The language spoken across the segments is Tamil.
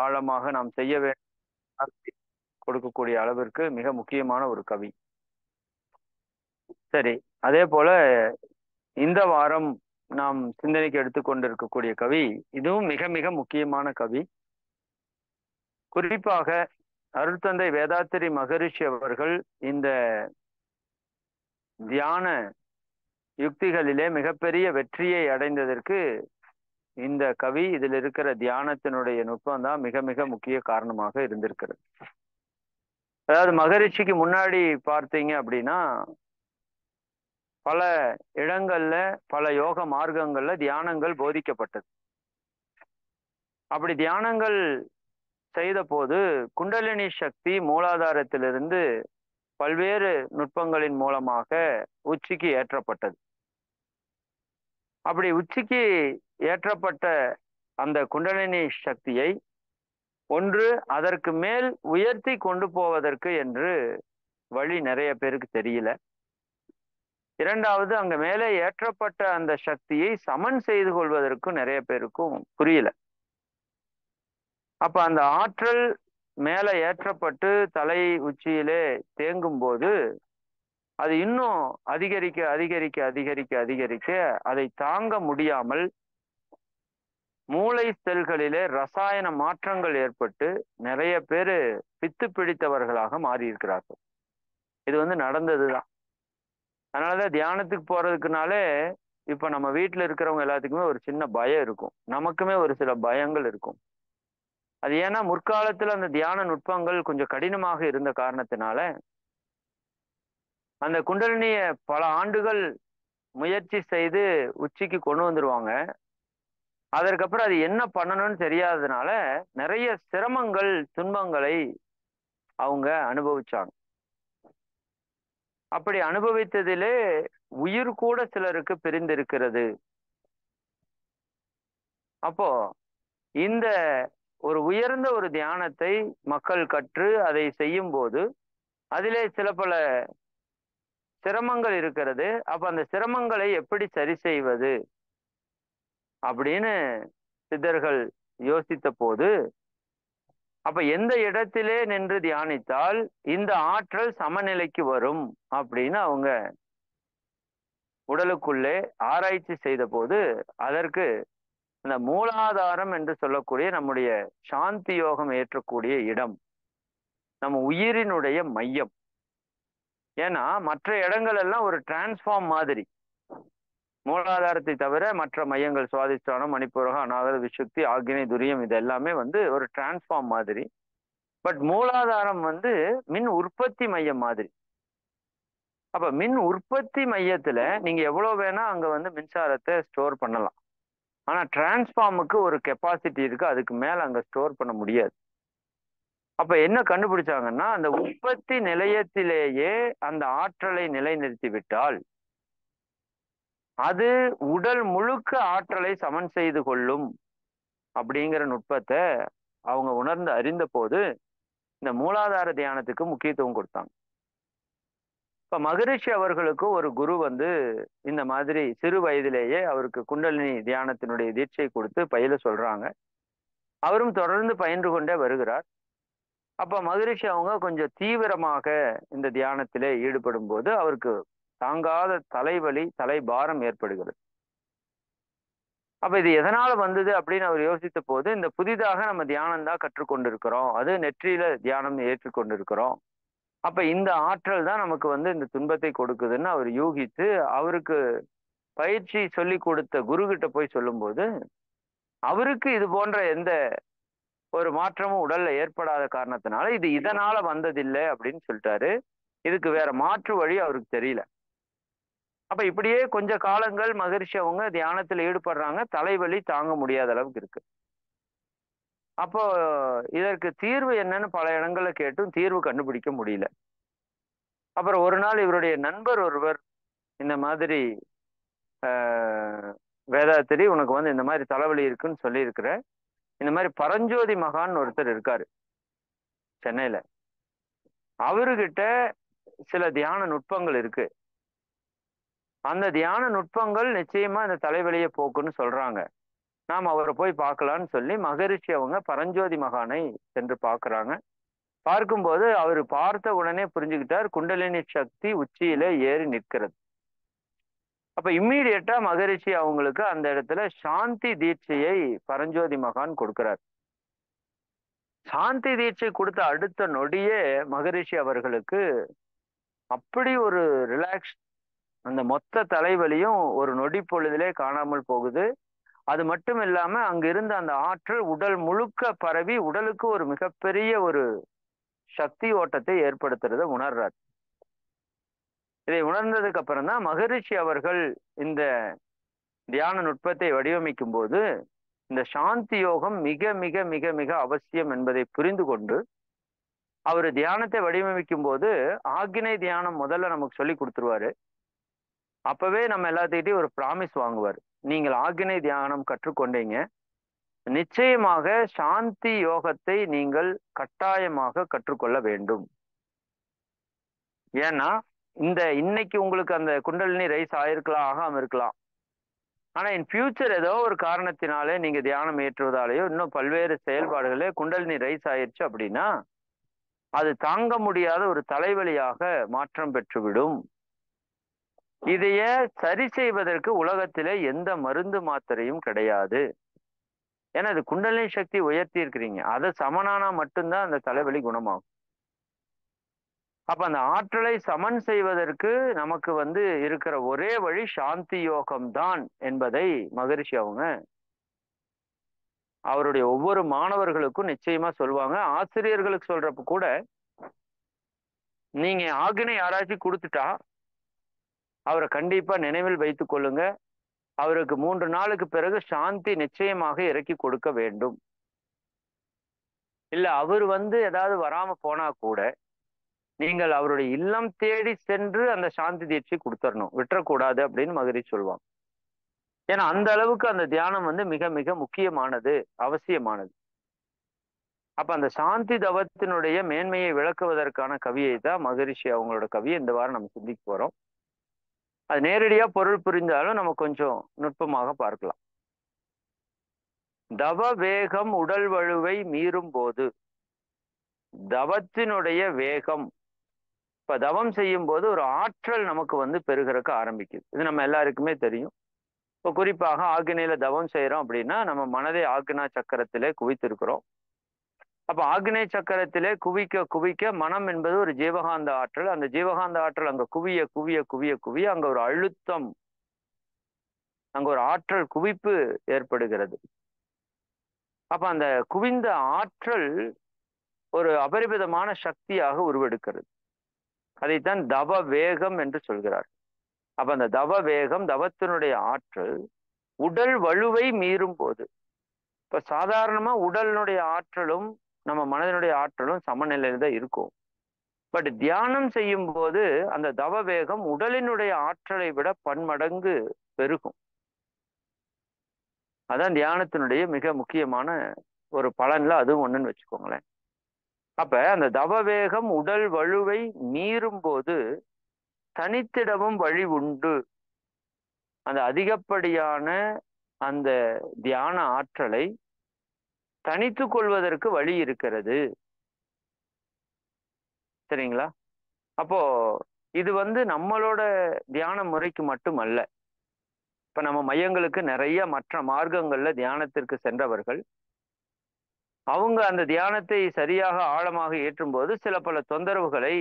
ஆழமாக நாம் செய்ய வேண்டிய கொடுக்கக்கூடிய அளவிற்கு மிக முக்கியமான ஒரு கவி. சரி, அதே போல இந்த வாரம் நாம் சிந்தனைக்கு எடுத்துக்கொண்டிருக்கக்கூடிய கவி இதுவும் மிக மிக முக்கியமான கவி. குறிப்பாக அருட்தந்தை வேதாத்திரி மகரிஷி அவர்கள் இந்த தியான யுக்திகளிலே மிகப்பெரிய வெற்றியை அடைந்ததற்கு இந்த கவி, இதில் இருக்கிற தியானத்தினுடைய நுட்பம் தான் மிக மிக முக்கிய காரணமாக இருந்திருக்கிறது. அதாவது மகரிஷிக்கு முன்னாடி பார்த்தீங்க அப்படின்னா பல இடங்கள்ல பல யோக மார்க்கங்கள்ல தியானங்கள் போதிக்கப்பட்டது. அப்படி தியானங்கள் செய்த போது குண்டலினி சக்தி மூலாதாரத்திலிருந்து பல்வேறு நுட்பங்களின் மூலமாக உச்சிக்கு ஏற்றப்பட்டது. அப்படி உச்சிக்கு ஏற்றப்பட்ட அந்த குண்டலினி சக்தியை ஒன்று அதற்கு மேல் உயர்த்தி கொண்டு போவதற்கு என்று வழி நிறைய பேருக்கு தெரியல. இரண்டாவது, அங்க மேலே ஏற்றப்பட்ட அந்த சக்தியை சமன் செய்து கொள்வதற்கும் நிறைய பேருக்கும் புரியல. அப்ப அந்த ஆற்றல் மேல ஏற்றப்பட்டு தலை உச்சியிலே தேங்கும் போது அது இன்னும் அதிகரிக்க அதிகரிக்க அதிகரிக்க அதிகரிக்க அதை தாங்க முடியாமல் மூளை செல்களிலே ரசாயன மாற்றங்கள் ஏற்பட்டு நிறைய பேரு பித்து பிடித்தவர்களாக மாறியிருக்கிறார்கள். இது நடந்ததுதான். அதனாலதான் தியானத்துக்கு போறதுக்குனாலே இப்ப நம்ம வீட்டுல இருக்கிறவங்க எல்லாத்துக்குமே ஒரு சின்ன பயம் இருக்கும். நமக்குமே ஒரு சில பயங்கள் இருக்கும். அது ஏன்னா முற்காலத்துல அந்த தியான நுட்பங்கள் கொஞ்சம் கடினமாக இருந்த காரணத்தினால அந்த குண்டலினிய பல ஆண்டுகள் முயற்சி செய்து உச்சிக்கு கொண்டு வந்துருவாங்க. அதற்கப்புறம் அது என்ன பண்ணணும்னு தெரியாததுனால நிறைய சிரமங்கள் துன்பங்களை அவங்க அனுபவிச்சாங்க. அப்படி அனுபவித்ததிலே உயிர் கூட சிலருக்கு பிரிந்திருக்கிறது. அப்போ இந்த ஒரு உயர்ந்த ஒரு தியானத்தை மக்கள் கற்று அதை செய்யும் போது அதிலே சில பல சிரமங்கள் இருக்கிறது. அப்ப அந்த சிரமங்களை எப்படி சரி செய்வது அப்படின்னு சித்தர்கள் யோசித்த போது, அப்ப எந்த இடத்திலே நின்று தியானித்தால் இந்த ஆற்றல் சமநிலைக்கு வரும் அப்படின்னு அவங்க உடலுக்குள்ளே ஆராய்ச்சி செய்த போது அதற்கு இந்த மூலாதாரம் என்று சொல்லக்கூடிய நம்முடைய சாந்தி யோகம் ஏற்றக்கூடிய இடம், நம்ம உயிரினுடைய மையம். ஏன்னா மற்ற இடங்கள் எல்லாம் ஒரு டிரான்ஸ்ஃபார்ம் மாதிரி. மூலாதாரத்தை தவிர மற்ற மையங்கள் சுவாதிஷ்டானம், மணிப்பூரகம், அநாகத, விசுத்தி, ஆக்னி, துரியம் இது எல்லாமே ஒரு டிரான்ஸ்ஃபார்ம் மாதிரி. பட் மூலாதாரம் மின் உற்பத்தி மையம் மாதிரி. அப்ப மின் உற்பத்தி மையத்துல நீங்க எவ்வளவு வேணா அங்க மின்சாரத்தை ஸ்டோர் பண்ணலாம். ஆனா டிரான்ஸ்ஃபார்முக்கு ஒரு கெப்பாசிட்டி இருக்கு, அதுக்கு மேல அங்க ஸ்டோர் பண்ண முடியாது. அப்ப என்ன கண்டுபிடிச்சாங்கன்னா அந்த உற்பத்தி நிலையத்திலேயே அந்த ஆற்றலை நிலைநிறுத்தி விட்டால் அது உடல் முழுக்க ஆற்றலை சமன் செய்து கொள்ளும் அப்படிங்கிற நுட்பத்தை அவங்க உணர்ந்து அறிந்த போது இந்த மூலாதார தியானத்துக்கு முக்கியத்துவம் கொடுத்தாங்க. இப்ப மகரிஷி அவர்களுக்கு ஒரு குரு இந்த மாதிரி சிறு வயதிலேயே அவருக்கு குண்டலினி தியானத்தினுடைய தீட்சை கொடுத்து பயில சொல்றாங்க. அவரும் தொடர்ந்து பயின்று கொண்டே வருகிறார். அப்ப மகரிஷி அவங்க கொஞ்சம் தீவிரமாக இந்த தியானத்திலே ஈடுபடும் போது அவருக்கு தாங்காத தலைவலி, தலைபாரம் ஏற்படுகிறது. அப்ப இது எதனால வந்தது அப்படின்னு அவர் யோசித்த போது, இந்த புதிதாக நம்ம தியானம் தான் கற்றுக்கொண்டிருக்கிறோம், அது நெற்றியில தியானம் ஏற்றுக்கொண்டிருக்கிறோம், அப்ப இந்த ஆற்றல் தான் நமக்கு இந்த துன்பத்தை கொடுக்குதுன்னு அவர் யூகித்து அவருக்கு பயிற்சி சொல்லி கொடுத்த குரு கிட்ட போய் சொல்லும்போது அவருக்கு இது போன்ற எந்த ஒரு மாற்றமும் உடல்ல ஏற்படாத காரணத்தினால இது இதனால வந்ததில்லை அப்படின்னு சொல்லிட்டாரு. இதுக்கு வேற மாற்று வழி அவருக்கு தெரியல. அப்ப இப்படியே கொஞ்ச காலங்கள் மகரிஷி அவங்க தியானத்துல ஈடுபடுறாங்க. தலைவலி தாங்க முடியாத அளவுக்கு இருக்கு. அப்போ இதற்கு தீர்வு என்னன்னு பல இடங்கள்ல கேட்டும் தீர்வு கண்டுபிடிக்க முடியல. அப்புறம் ஒரு நாள் இவருடைய நண்பர் ஒருவர் இந்த மாதிரி வேதாத்திரி உனக்கு இந்த மாதிரி தலைவலி இருக்குன்னு சொல்லி இருக்கிற, இந்த மாதிரி பரஞ்சோதி மகான் ஒருத்தர் இருக்காரு சென்னையில, அவர்கிட்ட சில தியான நுட்பங்கள் இருக்கு, அந்த தியான நுட்பங்கள் நிச்சயமா இந்த தலைவலியை போக்குன்னு சொல்றாங்க, நாம் அவரை போய் பார்க்கலான்னு சொல்லி மகரிஷி அவங்க பரஞ்சோதி மகானை சென்று பார்க்கறாங்க. பார்க்கும்போது அவர் பார்த்த உடனே புரிஞ்சுக்கிட்டார், குண்டலினி சக்தி உச்சியில ஏறி நிற்கிறது. அப்ப இம்மீடியட்டா மகரிஷி அவங்களுக்கு அந்த இடத்துல சாந்தி தீட்சையை பரஞ்சோதி மகான் கொடுக்கிறார். சாந்தி தீட்சை கொடுத்த அடுத்த நொடியே மகரிஷி அவர்களுக்கு அப்படி ஒரு ரிலாக்ஸ், அந்த மொத்த தலைவலியும் ஒரு நொடி பொழுதிலே காணாமல் போகுது. அது மட்டும் இல்லாம அங்க இருந்த அந்த ஆற்றல் உடல் முழுக்க பரவி உடலுக்கு ஒரு மிகப்பெரிய ஒரு சக்தி ஓட்டத்தை ஏற்படுத்துறத உணர்றார். இதை உணர்ந்ததுக்கு அப்புறம் தான் மகரிஷி அவர்கள் இந்த தியான நுட்பத்தை வடிவமைக்கும் போது இந்த சாந்தி யோகம் மிக மிக மிக மிக அவசியம் என்பதை புரிந்து கொண்டு அவர் தியானத்தை வடிவமைக்கும் போது ஆக்னை தியானம் முதல்ல நமக்கு சொல்லி கொடுத்துருவாரு. அப்பவே நம்ம எல்லாத்துக்கிட்டையும் ஒரு ப்ராமிஸ் வாங்குவார், நீங்கள் ஆக்னை தியானம் கற்றுக்கொண்டீங்க, நிச்சயமாக சாந்தி யோகத்தை நீங்கள் கட்டாயமாக கற்றுக்கொள்ள வேண்டும். ஏன்னா இன்னைக்கு உங்களுக்கு அந்த குண்டலினி ரைஸ் ஆயிருக்கலாம், ஆகாம இருக்கலாம். ஆனா இன் ஃபியூச்சர் ஏதோ ஒரு காரணத்தினாலே நீங்க தியானம் ஏற்றுவதாலேயோ இன்னும் பல்வேறு செயல்பாடுகளே குண்டலினி ரைஸ் ஆயிடுச்சு அப்படின்னா அது தாங்க முடியாத ஒரு தலைவலியாக மாற்றம் பெற்றுவிடும். இதைய சரி செய்வதற்கு உலகத்திலே எந்த மருந்து மாத்திரையும் கிடையாது. ஏன்னா அது குண்டலினி சக்தி உயர்த்தி இருக்கிறீங்க, அதை சமனானா மட்டும்தான் அந்த தலைவலி குணமாகும். அப்ப அந்த ஆற்றலை சமன் செய்வதற்கு நமக்கு இருக்கிற ஒரே வழி சாந்தி யோகம் தான் என்பதை மகரிஷி அவங்க அவருடைய ஒவ்வொரு மாணவர்களுக்கும் நிச்சயமா சொல்லுவாங்க. ஆசிரியர்களுக்கு சொல்றப்ப கூட நீங்க ஆக்னை யாராச்சும் கொடுத்துட்டா அவரை கண்டிப்பா நினைவில் வைத்துக் கொள்ளுங்க, அவருக்கு 3 நாளுக்கு பிறகு சாந்தி நிச்சயமாக இறக்கி கொடுக்க வேண்டும். இல்ல அவர் ஏதாவது வராம போனா கூட நீங்கள் அவருடைய இல்லம் தேடி சென்று அந்த சாந்தி தீட்சை கொடுத்துடணும், விட்டுறக்கூடாது அப்படின்னு மகரிஷி சொல்லுவாங்க. ஏன்னா அந்த அளவுக்கு அந்த தியானம் மிக மிக முக்கியமானது, அவசியமானது. அப்ப அந்த சாந்தி தவத்தினுடைய மேன்மையை விளக்குவதற்கான கவியை தான் மகரிஷி அவங்களோட கவியை இந்த வாரம் நம்ம சிந்திக்க போறோம். அது நேரடியா பொருள் புரிந்தாலும் நம்ம கொஞ்சம் நுட்பமாக பார்க்கலாம். தவ வேகம் உடல் வலுவை மீறும் போது, தவத்தினுடைய வேகம், இப்ப தவம் செய்யும் போது ஒரு ஆற்றல் நமக்கு பெருகிறக்க ஆரம்பிக்குது. இது நம்ம எல்லாருக்குமே தெரியும். இப்போ குறிப்பாக ஆக்னையில தவம் செய்யறோம் அப்படின்னா நம்ம மனதை ஆக்னா சக்கரத்திலே குவித்திருக்கிறோம். அப்ப ஆக்னை சக்கரத்திலே குவிக்க குவிக்க மனம் என்பது ஒரு ஜீவகாந்த ஆற்றல். அந்த ஜீவகாந்த ஆற்றல் அங்க குவிய குவிய குவிய குவிய அங்க ஒரு அழுத்தம், அங்க ஒரு ஆற்றல் குவிப்பு ஏற்படுகிறது. அப்ப அந்த குவிந்த ஆற்றல் ஒரு அபரிமிதமான சக்தியாக உருவெடுக்கிறது. அதைத்தான் தவ வேகம் என்று சொல்கிறார். அப்ப அந்த தவ வேகம், தவத்தினுடைய ஆற்றல் உடல் வலுவை மீறும் போது, இப்ப சாதாரணமா உடலினுடைய ஆற்றலும் நம்ம மனதினுடைய ஆற்றலும் சமநிலையில தான் இருக்கும். பட் தியானம் செய்யும் போது அந்த தவ வேகம் உடலினுடைய ஆற்றலை விட பன்மடங்கு பெருகும். அதான் தியானத்தினுடைய மிக முக்கியமான ஒரு பலன்ல அதுவும் ஒண்ணுன்னு வச்சுக்கோங்களேன். அப்ப அந்த தவ வேகம் உடல் வலுவை மீறும் போது தனித்திடவும் வழி உண்டு. அந்த அதிகப்படியான அந்த தியான ஆற்றலை தனித்து கொள்வதற்கு வழி இருக்கிறது. சரிங்களா? அப்போ இது நம்மளோட தியான முறைக்கு மட்டுமல்ல. இப்ப நம்ம மையங்களுக்கு நிறைய மற்ற மார்க்கங்கள்ல தியானத்திற்கு சென்றவர்கள் அவங்க அந்த தியானத்தை சரியாக ஆழமாக ஏற்றும் போது சில பல தொந்தரவுகளை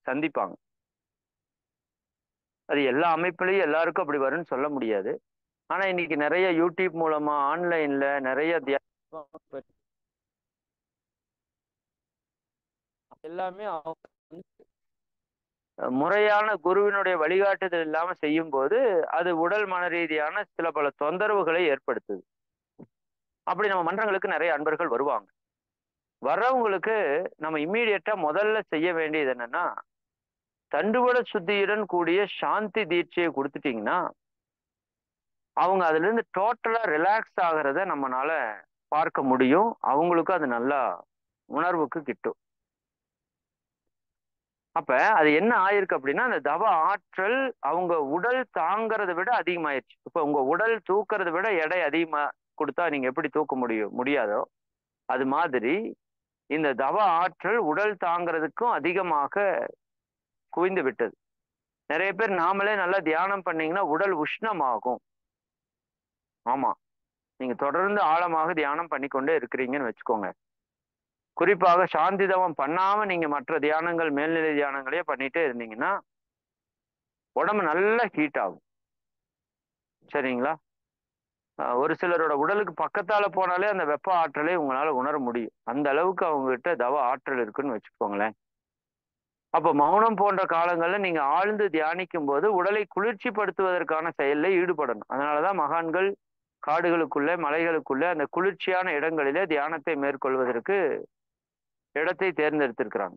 சந்திப்பாங்க. அது எல்லா அமைப்புலையும் எல்லாருக்கும் அப்படி வரும்னு சொல்ல முடியாது. ஆனா இன்னைக்கு நிறைய யூடியூப் மூலமா ஆன்லைன்ல நிறைய எல்லாமே முறையான குருவினுடைய வழிகாட்டுதல் இல்லாம செய்யும் போது அது உடல் மன ரீதியான சில பல தொந்தரவுகளை ஏற்படுத்துது. அப்படி நம்ம மன்றங்களுக்கு நிறைய அன்பர்கள் வருவாங்க. வர்றவங்களுக்கு நம்ம இம்மீடியட்டா முதல்ல செய்ய வேண்டியது என்னன்னா, தண்டுவட சுத்தியுடன் கூடிய சாந்தி தீட்சையை கொடுத்துட்டீங்கன்னா அவங்க அதுல இருந்து டோட்டலா ரிலாக்ஸ் ஆகிறத நம்மளால பார்க்க முடியும். அவங்களுக்கும் அது நல்லா உணர்வுக்கு கிட்டும். அப்ப அது என்ன ஆயிருக்கு அப்படின்னா, அந்த தவ ஆற்றல் அவங்க உடல் தாங்கிறத விட அதிகமாயிருச்சு. இப்ப உங்க உடல் தூக்குறத விட எடை அதிகமா கொடுத்தா நீங்க எப்படி தூக்க முடியாதோ அது மாதிரி இந்த தவ ஆற்றல் உடல் தாங்கிறதுக்கும் அதிகமாக குவிந்து விட்டது. நிறைய பேர் நாமளே நல்லா தியானம் பண்ணீங்கன்னா உடல் உஷ்ணமாகும். ஆமா, நீங்க தொடர்ந்து ஆழமாக தியானம் பண்ணிக்கொண்டே இருக்கிறீங்கன்னு வச்சுக்கோங்க. குறிப்பாக சாந்தி தவம் பண்ணாம நீங்க மற்ற தியானங்கள் மேல்நிலை தியானங்களே பண்ணிட்டே இருந்தீங்கன்னா உடம்பு நல்லா ஹீட் ஆகும். சரிங்களா? ஒரு சிலரோட உடலுக்கு பக்கத்தால போனாலே அந்த வெப்ப ஆற்றலை உங்களால உணர முடியும். அந்த அளவுக்கு அவங்க கிட்ட தவ ஆற்றல் இருக்குன்னு வச்சுக்கோங்களேன். அப்ப மௌனம் போன்ற காலங்கள்ல நீங்க ஆழ்ந்து தியானிக்கும் போது உடலை குளிர்ச்சிப்படுத்துவதற்கான செயல்ல ஈடுபடணும். அதனாலதான் மகான்கள் காடுகளுக்குள்ள மலைகளுக்குள்ள அந்த குளிர்ச்சியான இடங்களிலே தியானத்தை மேற்கொள்வதற்கு இடத்தை தேர்ந்தெடுத்திருக்கிறாங்க.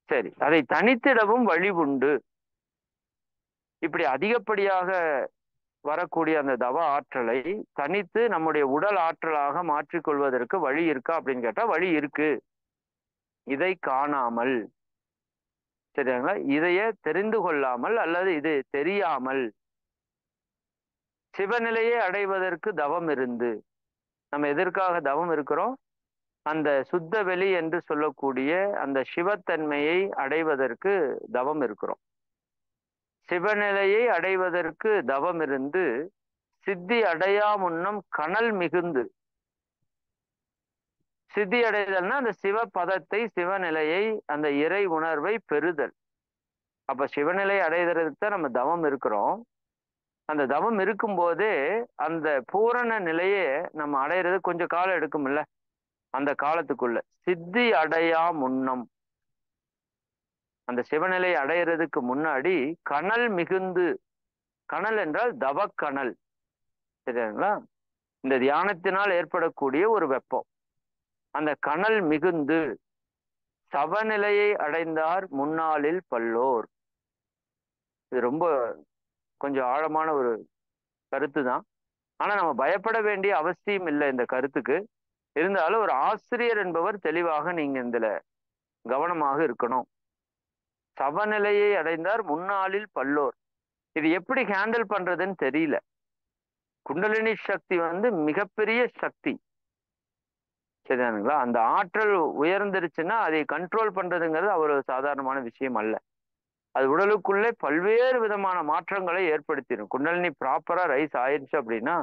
சரி, அதை தனித்திடவும் வழி உண்டு. இப்படி அதிகப்படியாக வரக்கூடிய அந்த தவ ஆற்றலை தனித்து நம்முடைய உடல் ஆற்றலாக மாற்றிக்கொள்வதற்கு வழி இருக்கா அப்படின்னு கேட்டா வழி இருக்கு. இதை காணாமல், சரிங்களா, இதையே தெரிந்து கொள்ளாமல் அல்லது இது தெரியாமல் சிவநிலையை அடைவதற்கு தவம் இருந்து, நம்ம எதற்காக தவம் இருக்கிறோம்? அந்த சுத்த வெளி என்று சொல்லக்கூடிய அந்த சிவத்தன்மையை அடைவதற்கு தவம் இருக்கிறோம். சிவநிலையை அடைவதற்கு தவம் இருந்து சித்தி அடையா முன்னம் கனல் மிகுந்து, சித்தி அடைதல்னா அந்த சிவ பதத்தை சிவநிலையை அந்த இறை உணர்வை பெறுதல். அப்ப சிவநிலை அடைவதற்கு தான் நம்ம தவம் இருக்கிறோம். அந்த தவம் இருக்கும் போதே அந்த பூரண நிலையை நம்ம அடையிறது கொஞ்சம் காலம் எடுக்கும்ல. அந்த காலத்துக்குள்ள சித்தி அடையா முன்னம், அந்த சிவநிலை அடையிறதுக்கு முன்னாடி கனல் மிகுந்து, கனல் என்றால் தவக்கனல், சரிங்களா, இந்த தியானத்தினால் ஏற்படக்கூடிய ஒரு வெப்பம். அந்த கனல் மிகுந்து சவநிலையை அடைந்தார் முன்னாளில் பல்லோர். இது ரொம்ப கொஞ்சம் ஆழமான ஒரு கருத்து தான். ஆனா நம்ம பயப்பட வேண்டிய அவசியம் இல்லை இந்த கருத்துக்கு. இருந்தாலும் ஒரு ஆசிரியர் என்பவர் தெளிவாக நீங்க இதுல கவனமாக இருக்கணும். சவநிலையை அடைந்தார் முன்னாளில் பல்லோர். இது எப்படி ஹேண்டில் பண்றதுன்னு தெரியல. குண்டலினி சக்தி மிகப்பெரிய சக்தி, சரிதானுங்களா? அந்த ஆற்றல் உயர்ந்துருச்சுன்னா அதை கண்ட்ரோல் பண்றதுங்கிறது அவ்வளவு சாதாரணமான விஷயம் அல்ல. அது உடலுக்குள்ளே பல்வேறு விதமான மாற்றங்களை ஏற்படுத்திடும். குண்டலினி ப்ராப்பரா ரைஸ் ஆயிடுச்சு அப்படின்னா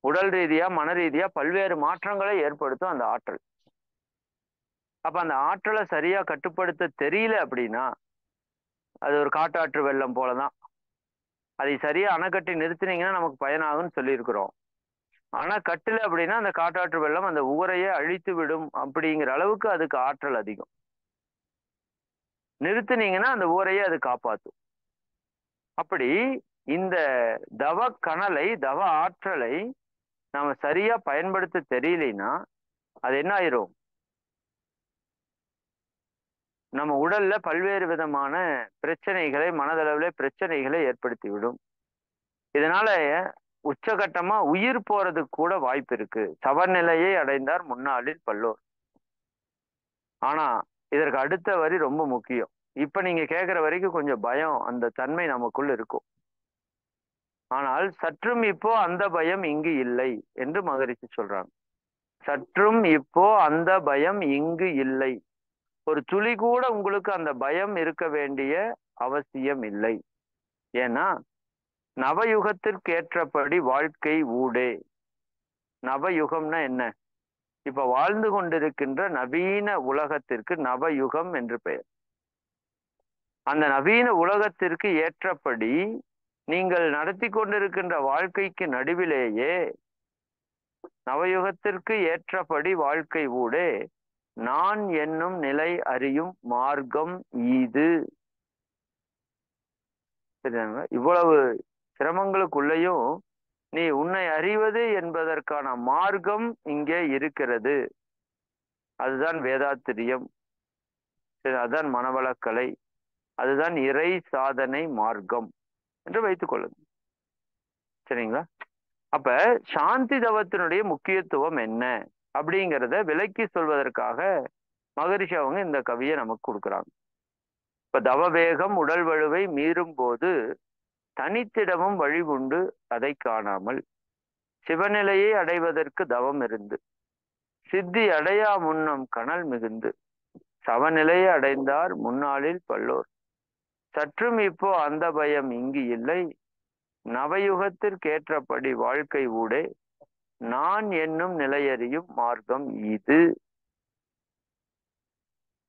உடல் ரீதியா மன ரீதியா பல்வேறு மாற்றங்களை ஏற்படுத்தும் அந்த ஆற்றல். அப்ப அந்த ஆற்றலை சரியா கட்டுப்படுத்த தெரியல அப்படின்னா அது ஒரு காட்டாற்று வெள்ளம் போலதான். அதை சரியா அணைக்கட்டி நிறுத்தினீங்கன்னா நமக்கு பயனாகும்னு சொல்லியிருக்கிறோம். ஆனா கட்டல அப்படின்னா அந்த காட்டாற்று வெள்ளம் அந்த ஊரையே அழித்து விடும் அப்படிங்கிற அளவுக்கு அதுக்கு ஆற்றல் அதிகம். நிறுத்தினீங்கன்னா அந்த ஊரையே அது காப்பாற்றும். அப்படி இந்த தவ கனலை தவ ஆற்றலை நாம சரியா பயன்படுத்த தெரியலைன்னா அது என்ன ஆயிரும்? நம்ம உடல்ல பல்வேறு விதமான பிரச்சனைகளை, மனதளவுல பிரச்சனைகளை ஏற்படுத்தி விடும். இதனால உச்சகட்டமா உயிர் போறதுக்கு கூட வாய்ப்பு இருக்கு. சவநிலையை அடைந்தார் முன்னாளில் பல்லோர். ஆனா இதற்கு அடுத்த வரி ரொம்ப முக்கியம். இப்ப நீங்க கேட்கிற வரைக்கும் கொஞ்சம் பயம் அந்த தன்மை நமக்குள்ள இருக்கும். ஆனால் சற்றும் இப்போ அந்த பயம் இங்கு இல்லை என்று மகரிஷி சொல்றாங்க. சற்றும் இப்போ அந்த பயம் இங்கு இல்லை. ஒரு துளி கூட உங்களுக்கு அந்த பயம் இருக்க வேண்டிய அவசியம் இல்லை. ஏன்னா நவயுகத்திற்கு ஏற்றபடி வாழ்க்கை ஊடே. நவயுகம்னா என்ன? இப்ப வாழ்ந்து கொண்டிருக்கின்ற நவீன உலகத்திற்கு நவயுகம் என்று பெயர். அந்த நவீன உலகத்திற்கு ஏற்றபடி நீங்கள் நடத்தி கொண்டிருக்கின்ற வாழ்க்கைக்கு நடுவிலேயே நவயுகத்திற்கு ஏற்றபடி வாழ்க்கை ஊடே நான் என்னும் நிலை அறியும் மார்க்கம் இது. சரிதாங்க? இவ்வளவு சிரமங்களுக்குள்ளேயும் நீ உன்னை அறிவது என்பதற்கான மார்க்கம் இங்கே இருக்கிறது. அதுதான் வேதாத்திரியம், அதுதான் மனவளக்கலை, அதுதான் இறை சாதனை மார்க்கம் என்று வைத்துக் கொள்ளுங்க. சரிங்களா? அப்ப சாந்தி தவத்தினுடைய முக்கியத்துவம் என்ன அப்படிங்கிறத விளக்கி சொல்வதற்காக மகரிஷி அவங்க இந்த கவியை நமக்கு கொடுக்குறாங்க. இப்ப தவ வேகம் உடல் வலுவை மீறும் போது தனித்திடமும் வழி உண்டு அதை காணாமல் சிவநிலையை அடைவதற்கு தவம் இருந்து சித்தி அடையா முன்னம் கனல் மிகுந்து சவநிலையை அடைந்தார் முன்னாளில் பல்லோர் சற்றும் இப்போ அந்த பயம் இங்கு இல்லை நவயுகத்திற்கேற்றபடி வாழ்க்கை ஊடே நான் என்னும் நிலையறியும் மார்க்கம் இது.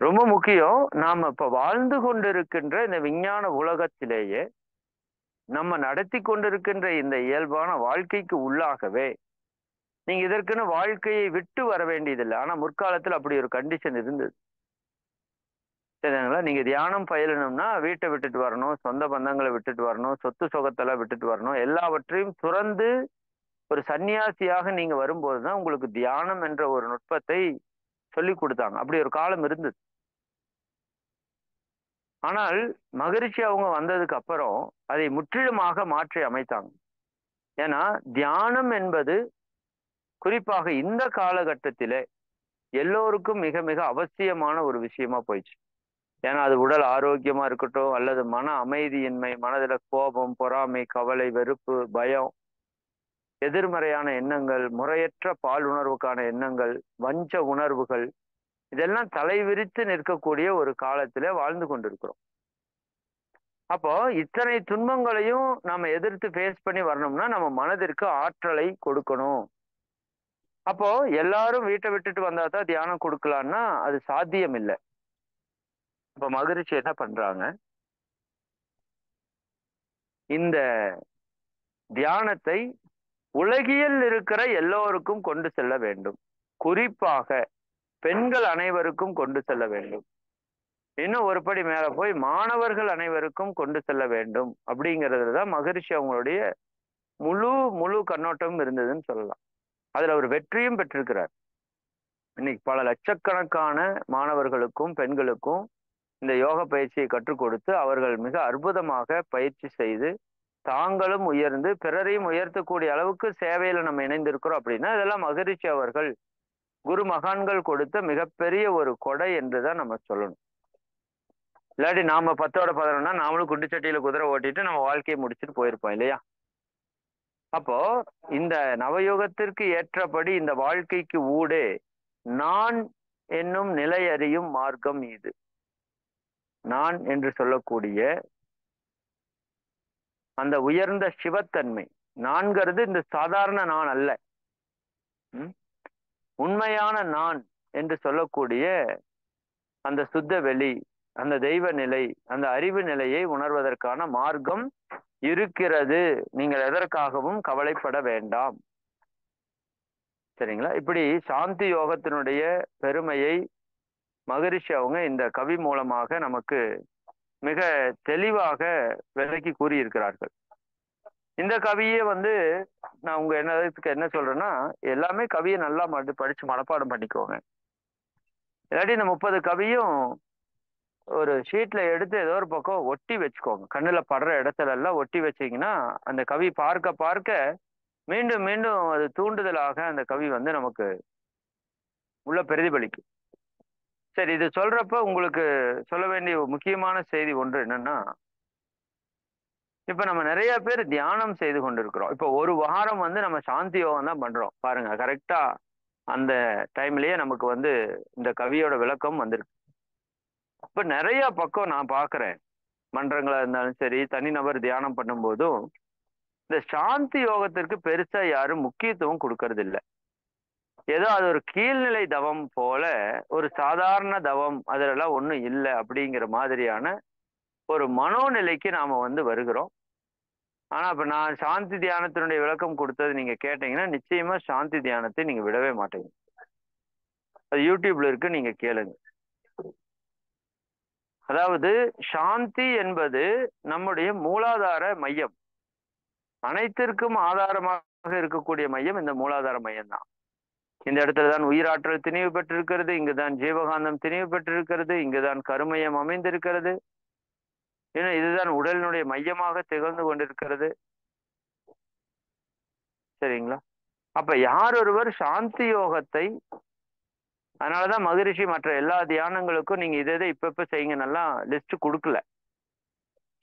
ரொம்ப முக்கியம். நாம இப்ப வாழ்ந்து கொண்டிருக்கின்ற இந்த விஞ்ஞான உலகத்திலேயே நம்ம நடத்தி கொண்டிருக்கின்ற இந்த இயல்பான வாழ்க்கைக்கு உள்ளாகவே நீங்க இதற்குன்னு வாழ்க்கையை விட்டு வர வேண்டியதில்லை. ஆனா முற்காலத்தில் அப்படி ஒரு கண்டிஷன் இருந்தது. சரிங்களா? நீங்க தியானம் பயிலணும்னா வீட்டை விட்டுட்டு வரணும், சொந்த பந்தங்களை விட்டுட்டு வரணும், சொத்து சுகத்தெல்லாம் விட்டுட்டு வரணும். எல்லாவற்றையும் துறந்து ஒரு சன்னியாசியாக நீங்க வரும்போதுதான் உங்களுக்கு தியானம் என்ற ஒரு நுட்பத்தை சொல்லி கொடுத்தாங்க. அப்படி ஒரு காலம் இருந்தது. ஆனால் மகரிஷி அவங்க வந்ததுக்கு அப்புறம் அதை முற்றிலுமாக மாற்றி அமைத்தாங்க. ஏன்னா தியானம் என்பது குறிப்பாக இந்த காலகட்டத்திலே எல்லோருக்கும் மிக மிக அவசியமான ஒரு விஷயமா போயிடுச்சு. ஏன்னா அது உடல் ஆரோக்கியமா இருக்கட்டும், அல்லது மன அமைதியின்மை, மனதில கோபம், பொறாமை, கவலை, வெறுப்பு, பயம், எதிர்மறையான எண்ணங்கள், முறையற்ற பாலுணர்வுக்கான எண்ணங்கள், வஞ்ச உணர்வுகள், இதெல்லாம் தலைவிரித்து நிற்கக்கூடிய ஒரு காலத்திலே வாழ்ந்து கொண்டிருக்கிறோம். அப்போ இத்தனை துன்பங்களையும் நாம எதிர்த்து ஃபேஸ் பண்ணி வரணும்னா நம்ம மனதிற்கு ஆற்றலை கொடுக்கணும். அப்போ எல்லாரும் வீட்டை விட்டுட்டு வந்தா தான் தியானம் கொடுக்கலான்னா அது சாத்தியம் இல்லை. அப்ப மகரிஷி என்ன பண்றாங்க, இந்த தியானத்தை உலகியல் இருக்கிற எல்லோருக்கும் கொண்டு செல்ல வேண்டும். குறிப்பாக பெண்கள் அனைவருக்கும் கொண்டு செல்ல வேண்டும். இன்னும் ஒரு படி மேல போய் மாணவர்கள் அனைவருக்கும் கொண்டு செல்ல வேண்டும். அப்படிங்கிறதுல தான் மகரிஷி அவங்களுடைய முழு கண்ணோட்டமும் இருந்ததுன்னு சொல்லலாம். அதுல அவர் வெற்றியும் பெற்றிருக்கிறார். இன்னைக்கு பல லட்சக்கணக்கான மாணவர்களுக்கும் பெண்களுக்கும் இந்த யோக பயிற்சியை கற்றுக் கொடுத்து அவர்கள் மிக அற்புதமாக பயிற்சி செய்து தாங்களும் உயர்ந்து பிறரையும் உயர்த்தக்கூடிய அளவுக்கு சேவையில நம்ம இணைந்திருக்கிறோம். அப்படின்னா இதெல்லாம் மகரிஷி அவர்கள் குரு மகான்கள் கொடுத்த மிகப்பெரிய ஒரு கொடை என்றுதான் நம்ம சொல்லணும். இல்லாட்டி நாம 10ஓட 11னா நாமளும் குண்டுச்சட்டியில குதிரை ஓட்டிட்டு நம்ம வாழ்க்கையை முடிச்சுட்டு போயிருப்போம் இல்லையா? அப்போ இந்த நவயுகத்திற்கு ஏற்றபடி இந்த வாழ்க்கைக்கு ஊடே நான் என்னும் நிலை அறியும் மார்க்கம் இது. நான் என்று சொல்லக்கூடிய அந்த உயர்ந்த சிவத்தன்மை, நான்கிறது இந்த சாதாரண நான் அல்ல, உண்மையான நான் என்று சொல்லக்கூடிய அந்த சுத்த வெளி, அந்த தெய்வ நிலை, அந்த அறிவு நிலையை உணர்வதற்கான மார்க்கம் இருக்கிறது. நீங்கள் எதற்காகவும் கவலைப்பட வேண்டாம். சரிங்களா? இப்படி சாந்தி யோகத்தினுடைய பெருமையை மகரிஷி அவங்க இந்த கவி மூலமாக நமக்கு மிக தெளிவாக விளக்கி கூறியிருக்கிறார்கள். இந்த கவியை நான் உங்க என்ன சொல்றேன்னா, எல்லாமே கவியை நல்லா படிச்சு மனப்பாடம் பண்ணிக்கோங்க. இல்லாட்டி இந்த 30 கவியும் ஒரு ஷீட்ல எடுத்து ஏதோ ஒரு பக்கம் ஒட்டி வச்சுக்கோங்க. கண்ணுல படுற இடத்துல எல்லாம் ஒட்டி வச்சீங்கன்னா அந்த கவி பார்க்க பார்க்க மீண்டும் மீண்டும் அது தூண்டுதலாக அந்த கவி நமக்கு உள்ள பிரதிபலிக்கும். சரி, இது சொல்றப்ப உங்களுக்கு சொல்ல வேண்டிய முக்கியமான செய்தி ஒன்று என்னன்னா, இப்ப நம்ம நிறைய பேர் தியானம் செய்து கொண்டிருக்கிறோம். இப்ப ஒரு வாரம் நம்ம சாந்தி யோகம் தான் பண்றோம் பாருங்க. கரெக்டா அந்த டைம்லயே நமக்கு இந்த கவியோட விளக்கம் வந்திருக்கு. இப்ப நிறைய பக்கம் நான் பாக்குறேன், மன்றங்களா இருந்தாலும் சரி, தனிநபர் தியானம் பண்ணும்போதும் இந்த சாந்தி யோகத்திற்கு பெருசா யாரும் முக்கியத்துவம் கொடுக்கறது இல்லை. ஏதோ அது ஒரு கீழ்நிலை தவம் போல, ஒரு சாதாரண தவம், அதெல்லாம் ஒண்ணும் இல்லை அப்படிங்கிற மாதிரியான ஒரு மனோநிலைக்கு நாம வருகிறோம். ஆனா இப்ப நான் சாந்தி தியானத்தினுடைய விளக்கம் கொடுத்தது நீங்க கேட்டீங்கன்னா நிச்சயமா சாந்தி தியானத்தை நீங்க விடவே மாட்டீங்க. அது யூடியூப்ல இருக்கு, நீங்க கேளுங்க. அதாவது சாந்தி என்பது நம்முடைய மூலாதார மையம். அனைத்திற்கும் ஆதாரமாக இருக்கக்கூடிய மையம் இந்த மூலாதார மையம் தான். இந்த இடத்துலதான் உயிராற்றல் திணிவு பெற்றிருக்கிறது, இங்குதான் ஜீவகாந்தம் திணிவு பெற்றிருக்கிறது, இங்குதான் கருமையம் அமைந்திருக்கிறது. ஏன்னா இதுதான் உடலினுடைய மையமாக திகழ்ந்து கொண்டிருக்கிறது. சரிங்களா? அப்ப யார் ஒருவர் சாந்தி யோகத்தை, அதனாலதான் மகரிஷி மற்ற எல்லா தியானங்களுக்கும் நீங்க இதை இப்ப செய்யுங்க நல்லா லிஸ்ட் கொடுக்கல.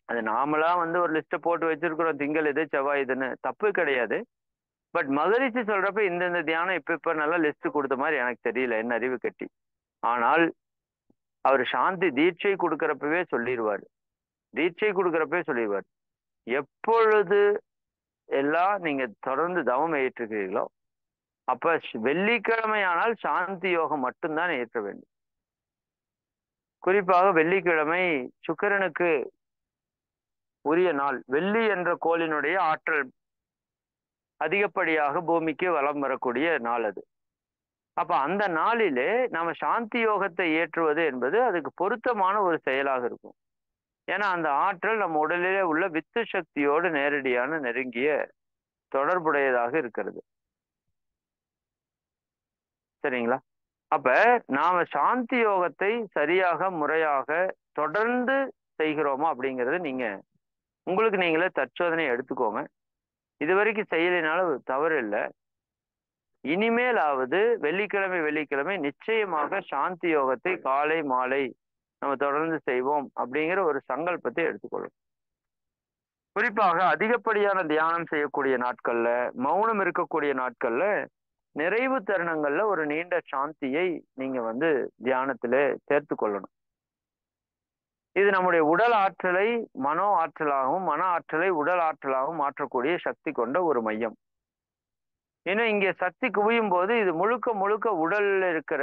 அது நாமளா ஒரு லிஸ்ட்டை போட்டு வச்சிருக்கிறோம், திங்கள் இது செவ்வாய் இதுன்னு. தப்பு கிடையாது. பட் மகரிஷி சொல்றப்ப இந்த தியானம் இப்ப நல்லா லிஸ்ட் கொடுத்த மாதிரி எனக்கு தெரியல, என்ன அறிவு கட்டி. ஆனால் அவர் சாந்தி தீட்சை கொடுக்கறப்பவே சொல்லிடுவார். தீட்சை கொடுக்கறப்பவே சொல்லிடுவார், எப்பொழுது எல்லாம் நீங்க தொடர்ந்து தவம் ஏற்றுக்கிறீர்களோ அப்ப வெள்ளிக்கிழமை ஆனால் சாந்தி யோகம் மட்டும்தான் ஏற்ற வேண்டும். குறிப்பாக வெள்ளிக்கிழமை சுக்கிரனுக்கு உரிய நாள். வெள்ளி என்ற கோளினுடைய ஆற்றல் அதிகப்படியாக பூமிக்கு வலம் வரக்கூடிய நாள் அது. அப்ப அந்த நாளிலே நாம சாந்தி யோகத்தை ஏற்றுவது என்பது அதுக்கு பொருத்தமான ஒரு செயலாக இருக்கும். ஏன்னா அந்த ஆற்றல் நம்ம உடலிலே உள்ள வித்து சக்தியோடு நேரடியான நெருங்கிய தொடர்புடையதாக இருக்கிறது. சரிங்களா? அப்ப நாம சாந்தி யோகத்தை சரியாக முறையாக தொடர்ந்து செய்கிறோமா அப்படிங்கிறது நீங்க உங்களுக்கு நீங்களே தற்சோதனை எடுத்துக்கோங்க. இது வரைக்கும் செய்யலைனாலும் தவறு இல்லை. இனிமேலாவது வெள்ளிக்கிழமை நிச்சயமாக சாந்தி யோகத்தை காலை மாலை நம்ம தொடர்ந்து செய்வோம் அப்படிங்கிற ஒரு சங்கல்பத்தை எடுத்துக்கொள்ளும். குறிப்பாக அதிகப்படியான தியானம் செய்யக்கூடிய நாட்கள்ல, மௌனம் இருக்கக்கூடிய நாட்கள்ல, நிறைவு தருணங்கள்ல ஒரு நீண்ட சாந்தியை நீங்க தியானத்திலே சேர்த்து கொள்ளணும். இது நம்முடைய உடல் ஆற்றலை மனோ ஆற்றலாகவும் மன ஆற்றலை உடல் ஆற்றலாகவும் மாற்றக்கூடிய சக்தி கொண்ட ஒரு மையம். ஏன்னா இங்கே சக்தி குவியும் போது இது முழுக்க முழுக்க உடல்ல இருக்கிற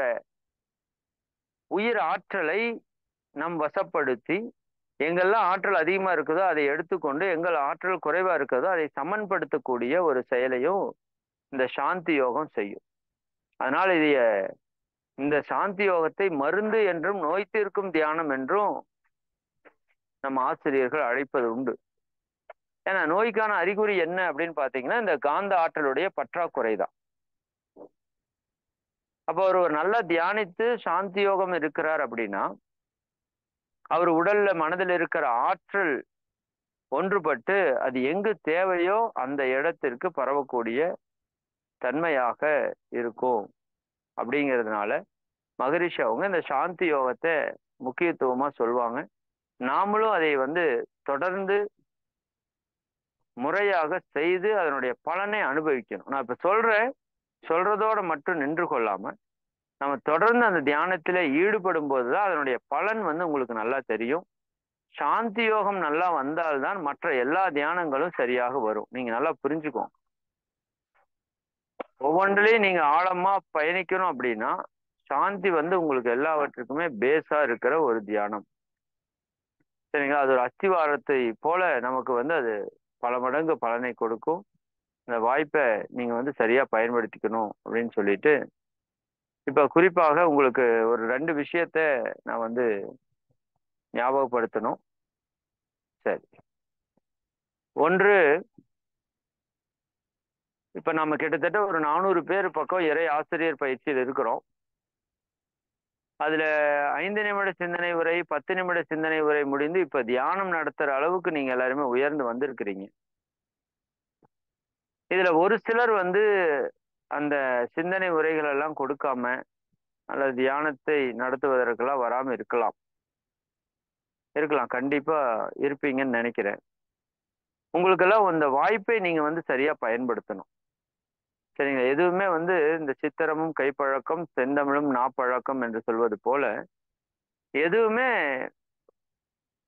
உயிர் ஆற்றலை நம் வசப்படுத்தி, எங்கெல்லாம் ஆற்றல் அதிகமா இருக்குதோ அதை எடுத்துக்கொண்டு, எங்கள் ஆற்றல் குறைவா இருக்கிறதோ அதை சமன்படுத்தக்கூடிய ஒரு செயலையும் இந்த சாந்தி யோகம் செய்யும். அதனால இந்த சாந்தி யோகத்தை மருந்து என்றும் நோய் தீர்க்கும் தியானம் என்றும் நம்ம ஆசிரியர்கள் அழைப்பது உண்டு. ஏன்னா நோய்க்கான அறிகுறி என்ன அப்படின்னு பாத்தீங்கன்னா இந்த காந்த ஆற்றலுடைய பற்றாக்குறை தான். அப்போ ஒரு நல்லா தியானித்து சாந்தி யோகம் இருக்கிறார் அப்படின்னா அவர் உடல்ல மனதில் இருக்கிற ஆற்றல் ஒன்றுபட்டு அது எங்கு தேவையோ அந்த இடத்திற்கு பரவக்கூடிய தன்மையாக இருக்கும். அப்படிங்கிறதுனால மகரிஷி அவங்க இந்த சாந்தி யோகத்தை முக்கியத்துவமா சொல்லுவாங்க. நாமளும் அதை தொடர்ந்து முறையாக செய்து அதனுடைய பலனை அனுபவிக்கணும். நான் இப்ப சொல்றதோட மட்டும் நின்று கொள்ளாம நம்ம தொடர்ந்து அந்த தியானத்துல ஈடுபடும் போதுதான் அதனுடைய பலன் உங்களுக்கு நல்லா தெரியும். சாந்தி யோகம் நல்லா வந்தால்தான் மற்ற எல்லா தியானங்களும் சரியாக வரும். நீங்க நல்லா புரிஞ்சுக்கோங்க. ஒவ்வொன்றிலையும் நீங்க ஆழமா பயணிக்கணும் அப்படின்னா சாந்தி உங்களுக்கு எல்லாவற்றுக்குமே பேஸா இருக்கிற ஒரு தியானம். சரிங்களா? அது ஒரு அஸ்திவாரத்தை போல நமக்கு அது பல மடங்கு பலனை கொடுக்கும். இந்த வாய்ப்பை நீங்க சரியா பயன்படுத்திக்கணும் அப்படின்னு சொல்லிட்டு, இப்ப குறிப்பாக உங்களுக்கு ஒரு 2 விஷயத்த நான் ஞாபகப்படுத்தணும். சரி, ஒன்று, இப்ப நம்ம கிட்டத்தட்ட ஒரு 400 பேர் பக்கம் இறை ஆசிரியர் பயிற்சியில் இருக்கிறோம். அதுல 5 நிமிட சிந்தனை உரை 10 நிமிட சிந்தனை உரை முடிந்து இப்ப தியானம் நடத்துற அளவுக்கு நீங்க எல்லாருமே உயர்ந்து வந்திருக்கிறீங்க. இதுல ஒரு சிலர் அந்த சிந்தனை உரைகள் எல்லாம் கொடுக்காம அல்லது தியானத்தை நடத்துவதற்கெல்லாம் வராம இருக்கலாம். கண்டிப்பா இருப்பீங்கன்னு நினைக்கிறேன். உங்களுக்கெல்லாம் அந்த வாய்ப்பை நீங்க சரியா பயன்படுத்தணும். சரிங்க? எதுவுமே இந்த சித்திரமும் கைப்பழக்கம் செந்தமிழும் நாப்பழக்கம் என்று சொல்வது போல எதுவுமே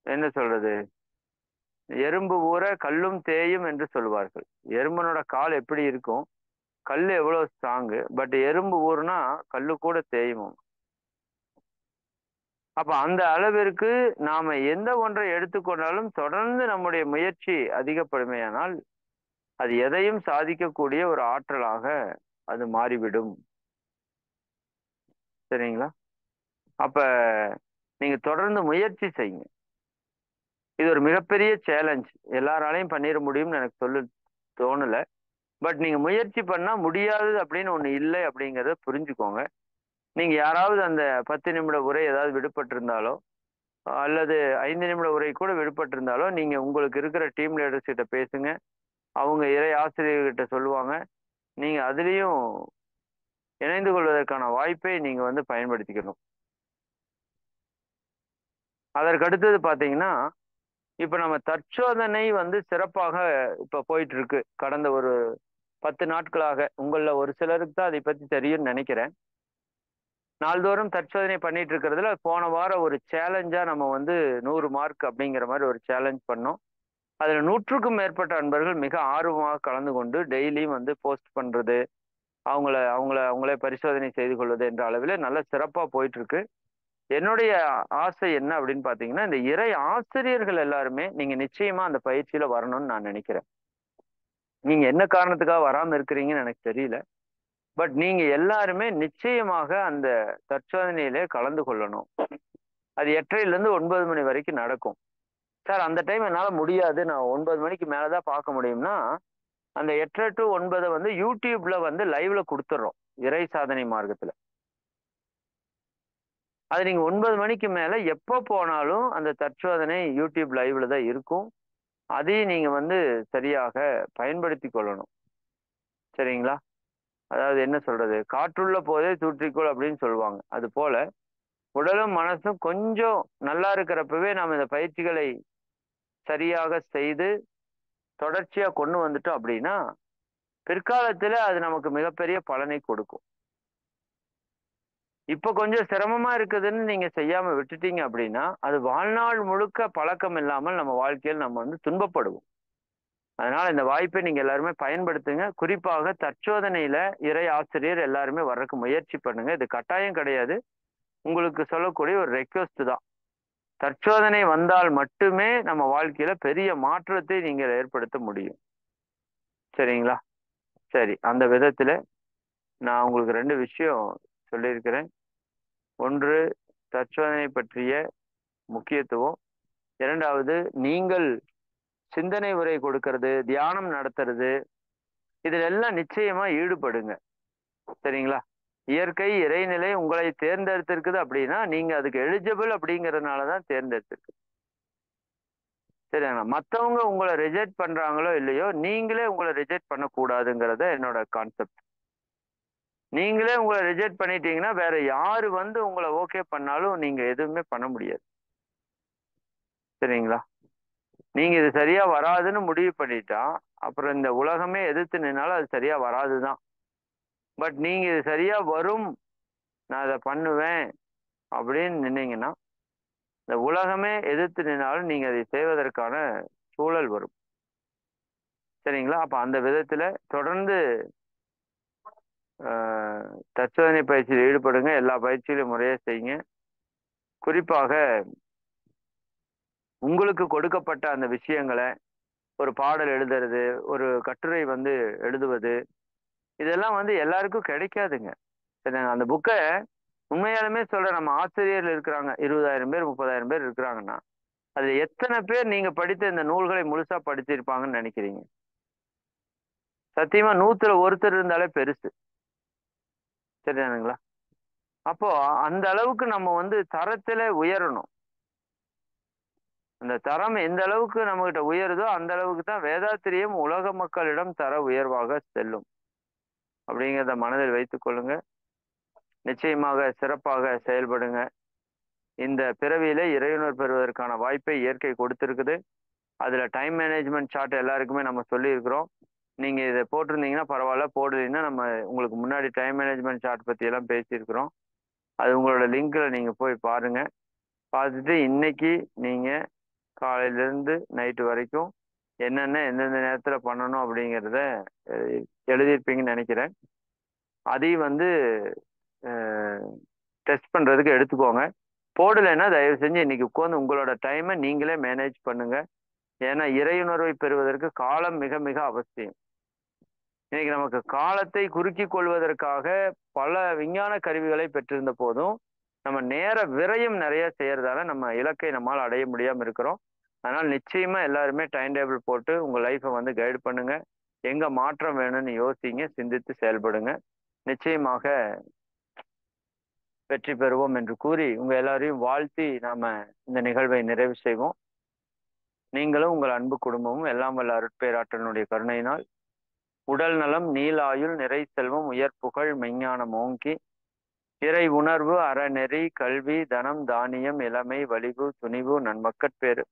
என்ன சொல்றது, எறும்பு ஊற கல்லும் தேயும் என்று சொல்வார்கள். எறும்பனோட கால் எப்படி இருக்கும், கல் எவ்வளவு ஸ்ட்ராங்கு, பட் எறும்பு ஊர்னா கல்லு கூட தேயுமோ. அப்ப அந்த அளவிற்கு நாம எந்த ஒன்றை எடுத்துக்கொண்டாலும் தொடர்ந்து நம்முடைய முயற்சி அதிகப்படுமையானால் அது எதையும் சாதிக்கக்கூடிய ஒரு ஆற்றலாக அது மாறிவிடும். சரிங்களா? அப்ப நீங்க தொடர்ந்து முயற்சி செய்யுங்க. இது ஒரு மிகப்பெரிய சேலஞ்ச். எல்லாராலையும் பண்ணிட முடியும்னு எனக்கு தோணல. பட் நீங்க முயற்சி பண்ணா முடியாதது அப்படின்னு ஒண்ணு இல்லை அப்படிங்கிறத புரிஞ்சுக்கோங்க. நீங்க யாராவது அந்த 10 நிமிட உரை ஏதாவது விடுபட்டிருந்தாலோ அல்லது 5 நிமிட உரை கூட விடுபட்டிருந்தாலோ நீங்க உங்களுக்கு இருக்கிற டீம் லீடர்ஸ் கிட்ட பேசுங்க. அவங்க இறை ஆசிரியர்கிட்ட சொல்லுவாங்க. நீங்க அதுலேயும் இணைந்து கொள்வதற்கான வாய்ப்பை நீங்க பயன்படுத்திக்கணும். அதற்கு அடுத்தது பாத்தீங்கன்னா, இப்ப நம்ம தற்சோதனை சிறப்பாக இப்ப போயிட்டு இருக்கு. கடந்த ஒரு 10 நாட்களாக உங்களில் ஒரு சிலருக்கு தான் அதை பற்றி தெரியும்னு நினைக்கிறேன். நாள்தோறும் தற்சோதனை பண்ணிட்டு இருக்கிறதுல போன வாரம் ஒரு சேலஞ்சா நம்ம வந்து 100 மார்க் அப்படிங்கிற மாதிரி ஒரு சேலஞ்ச் பண்ணோம். அதுல 100க்கும் மேற்பட்ட அன்பர்கள் மிக ஆர்வமாக கலந்து கொண்டு டெய்லியும் வந்து போஸ்ட் பண்றது, அவங்களே பரிசோதனை செய்து கொள்வது என்ற அளவில் நல்ல சிறப்பா போயிட்டு இருக்கு. என்னுடைய ஆசை என்ன அப்படின்னு பாத்தீங்கன்னா, இந்த இறை ஆசிரியர்கள் எல்லாருமே நீங்க நிச்சயமா அந்த பயிற்சியில வரணும்னு நான் நினைக்கிறேன். நீங்க என்ன காரணத்துக்காக வராம இருக்கிறீங்கன்னு எனக்கு தெரியல. பட் நீங்க எல்லாருமே நிச்சயமாக அந்த தற்சோதனையிலே கலந்து கொள்ளணும். அது 8:30லிருந்து 9 மணி வரைக்கும் நடக்கும். சார் அந்த டைம் என்னால முடியாது, நான் 9 மணிக்கு மேலதான் பார்க்க முடியும்னா, அந்த 8:30 to 9 வந்து யூடியூப்ல வந்து லைவ்ல கொடுத்துடுறோம், இறை சாதனை மார்க்கத்துல. அது நீங்க 9 மணிக்கு மேல எப்ப போனாலும் அந்த தற்சோதனை யூடியூப் லைவ்ல தான் இருக்கும். அதையும் நீங்க வந்து சரியாக பயன்படுத்தி கொள்ளணும். சரிங்களா? அதாவது என்ன சொல்றது, காற்றுள்ள போதே தூற்றிக்கொள் அப்படின்னு சொல்லுவாங்க. அது போல உடலும் மனசும் கொஞ்சம் நல்லா இருக்கிறப்பவே நாம் இந்த பயிற்சிகளை சரியாக செய்து தொடர்ச்சியா கொண்டு வந்துட்டோம் அப்படின்னா, பிற்காலத்துல அது நமக்கு மிகப்பெரிய பலனை கொடுக்கும். இப்ப கொஞ்சம் சிரமமா இருக்குதுன்னு நீங்க செய்யாம விட்டுட்டீங்க அப்படின்னா, அது வாழ்நாள் முழுக்க பழக்கம் இல்லாமல் நம்ம வாழ்க்கையில் நம்ம வந்து துன்பப்படுவோம். அதனால இந்த வாய்ப்பை நீங்க எல்லாருமே பயன்படுத்துங்க. குறிப்பாக தற்சோதனையில இறை ஆசிரியர் எல்லாருமே வர்றதுக்கு முயற்சி பண்ணுங்க. இது கட்டாயம் கிடையாது. உங்களுக்கு சொல்லக்கூடிய ஒரு ரெக்வெஸ்ட் தான். தற்சோதனை வந்தால் மட்டுமே நம்ம வாழ்க்கையில பெரிய மாற்றத்தை நீங்க ஏற்படுத்த முடியும். சரிங்களா? சரி. அந்த விதத்துல நான் உங்களுக்கு 2 விஷயம் சொல்லியிருக்கிறேன். ஒன்று, தற்சோதனை பற்றிய முக்கியத்துவம். 2வது, நீங்கள் சிந்தனை உரை கொடுக்கிறது, தியானம் நடத்துறது, இதுல எல்லாம் நிச்சயமா ஈடுபடுங்க. சரிங்களா? இயற்கை, இறைநிலை உங்களை தேர்ந்தெடுத்திருக்குது அப்படின்னா, நீங்க அதுக்கு எலிஜிபிள் அப்படிங்கிறதுனால தான் தேர்ந்தெடுத்திருக்கு. சரிங்களா? மத்தவங்க உங்களை ரிஜெக்ட் பண்றாங்களோ இல்லையோ, நீங்களே உங்களை ரிஜெக்ட் பண்ணக்கூடாதுங்கிறத என்னோட கான்செப்ட். நீங்களே உங்களை ரிஜெக்ட் பண்ணிட்டீங்கன்னா, வேற யாரு வந்து உங்களை ஓகே பண்ணாலும் நீங்க எதுவுமே பண்ண முடியாது. சரிங்களா? நீங்க இது சரியா வராதுன்னு முடிவு பண்ணிட்டா, அப்புறம் இந்த உலகமே எதிர்த்து நின்னாலும் அது சரியா வராதுதான். பட் நீங்க இது சரியா வரும், நான் இதை பண்ணுவேன் அப்படின்னு நின்னீங்கன்னா, இந்த உலகமே எதிர்த்து நின்னாலும் நீங்க அதை செய்வதற்கான சூழல் வரும். சரிங்களா? அப்ப அந்த விதத்துல தொடர்ந்து தற்சோதனை பயிற்சியில் ஈடுபடுங்க. எல்லா பயிற்சியிலும் முறையா செய்யுங்க. குறிப்பாக உங்களுக்கு கொடுக்கப்பட்ட அந்த விஷயங்களை ஒரு பாடல் எழுதுறது, ஒரு கட்டுரை வந்து எழுதுவது, இதெல்லாம் வந்து எல்லாருக்கும் கிடைக்காதுங்க. சரிங்க. அந்த புக்கை உண்மையாலுமே சொல்றேன், நம்ம ஆசிரியர்கள் இருக்கிறாங்க, 20,000 பேர் 30,000 பேர் இருக்கிறாங்கன்னா, அது எத்தனை பேர் நீங்க படித்த இந்த நூல்களை முழுசா படிச்சிருப்பாங்கன்னு நினைக்கிறீங்க? சத்தியமா 100ல ஒருத்தர் இருந்தாலே பெருசு. சரிதானுங்களா? அப்போ அந்த அளவுக்கு நம்ம வந்து தரத்துல உயரணும். அந்த தரம் எந்த அளவுக்கு நம்ம கிட்ட உயருதோ அந்த அளவுக்கு தான் வேதாத்திரியம் உலக மக்களிடம் தர உயர்வாக செல்லும். அப்படிங்கிறத மனதில் வைத்துக் கொள்ளுங்க. நிச்சயமாக சிறப்பாக செயல்படுங்க. இந்த பிறவியில இறையுணர் பெறுவதற்கான வாய்ப்பை இயற்கை கொடுத்திருக்குது. அதுல டைம் மேனேஜ்மெண்ட் சார்ட் எல்லாருக்குமே நம்ம சொல்லியிருக்கிறோம். நீங்க இதை போட்டிருந்தீங்கன்னா பரவாயில்ல, போடலைன்னா நம்ம உங்களுக்கு முன்னாடி டைம் மேனேஜ்மெண்ட் சார்ட் பத்தி எல்லாம் பேசியிருக்கிறோம். அது உங்களோட லிங்க்ல நீங்க போய் பாருங்க. பார்த்துட்டு இன்னைக்கு நீங்க காலையில இருந்து நைட்டு வரைக்கும் என்னென்ன எந்தெந்த நேரத்துல பண்ணணும் அப்படிங்கிறத எழுதியிருப்பீங்கன்னு நினைக்கிறேன். அதையும் வந்து டெஸ்ட் பண்றதுக்கு எடுத்துக்கோங்க. போடலைன்னா தயவு செஞ்சு இன்னைக்கு உட்காந்து உங்களோட டைமை நீங்களே மேனேஜ் பண்ணுங்க. ஏன்னா இறையுணர்வை பெறுவதற்கு காலம் மிக மிக அவசியம். இன்னைக்கு நமக்கு காலத்தை குறுக்கிக் கொள்வதற்காக பல விஞ்ஞான கருவிகளை பெற்றிருந்த போதும் நம்ம நேர விரயம் நிறைய செய்யறதால நம்ம இலக்கை நம்மால் அடைய முடியாம இருக்கிறோம். அதனால நிச்சயமா எல்லாருமே டைம் டேபிள் போட்டு உங்க லைஃப்பை வந்து கைடு பண்ணுங்க. எங்க மாற்றம் வேணும்னு யோசிங்க, சிந்தித்து செயல்படுங்க. நிச்சயமாக வெற்றி பெறுவோம் என்று கூறி உங்க எல்லாரையும் வாழ்த்தி நாம இந்த நிகழ்வை நிறைவு செய்வோம். நீங்களும் உங்கள் அன்பு குடும்பமும் எல்லாம் வல்ல அருட்பேராற்றலினுடைய கருணையினால் உடல் நலம், நீலாயுள், நிறை செல்வம், உயர் புகழ், மெஞ்ஞானம் ஓங்கி, இறை உணர்வு, அறநெறி, கல்வி, தனம், தானியம், இளமை, வலிவு, துணிவு, நன்மக்கட்பேறு,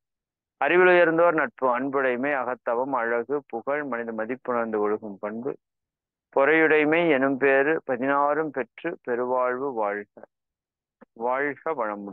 அறிவில் உயர்ந்தோர் நட்பு, அன்புடைமை, அகத்தவம், அழகு, புகழ், மனித மதிப்புணர்ந்து ஒழுகும் பண்பு, பொறையுடைமை எனும் பேறு 16 பெற்று பெருவாழ்வு வாழ்க. வாழ்க வளமுடன்.